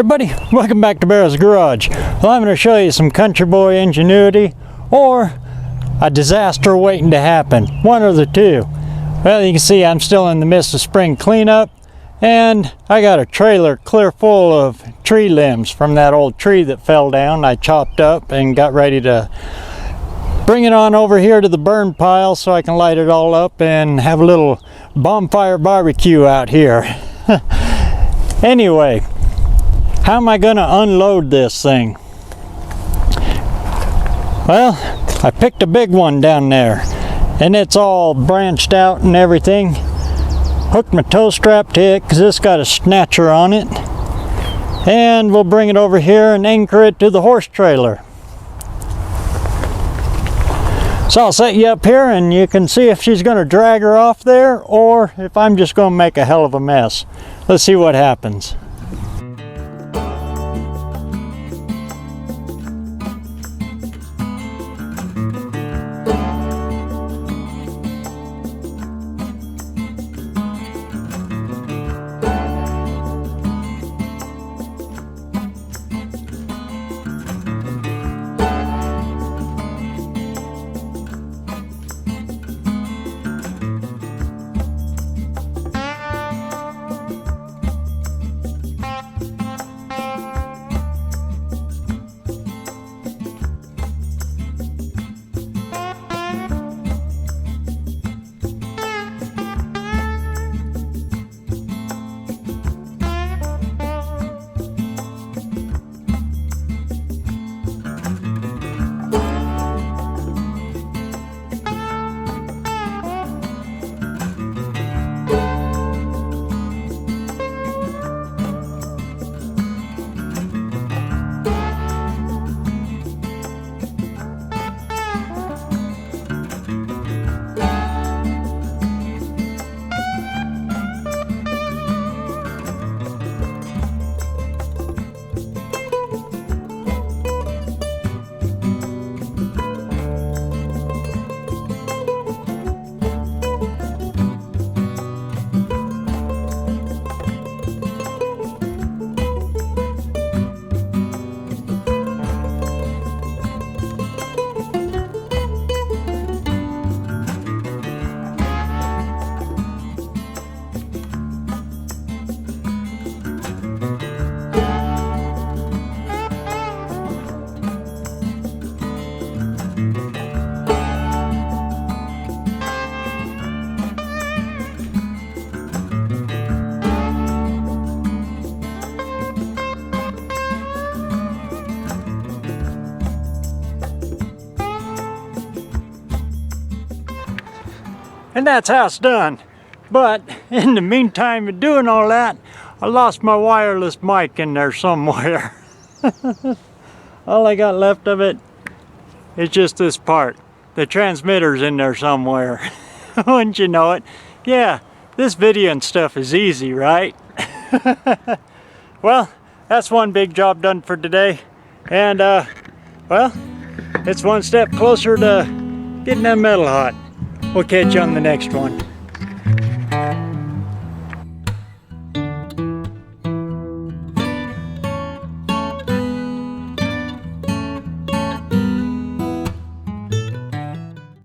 everybody, welcome back to BareRose Garage. Well, I'm going to show you some country boy ingenuity or a disaster waiting to happen, one of the two. Well, you can see I'm still in the midst of spring cleanup, and I got a trailer clear full of tree limbs from that old tree that fell down. I chopped up and got ready to bring it on over here to the burn pile so I can light it all up and have a little bonfire barbecue out here. Anyway, how am I going to unload this thing? Well, I picked a big one down there, and it's all branched out and everything. Hooked my tow strap to it because it's got a snatcher on it. And we'll bring it over here and anchor it to the horse trailer. So I'll set you up here and you can see if she's going to drag her off there or if I'm just going to make a hell of a mess. Let's see what happens. And that's how it's done. But in the meantime of doing all that, I lost my wireless mic in there somewhere. All I got left of it is just this part. The transmitter's in there somewhere. Wouldn't you know it? Yeah, this video and stuff is easy, right? Well, that's one big job done for today. And well, it's one step closer to getting that metal hot. We'll catch you on the next one.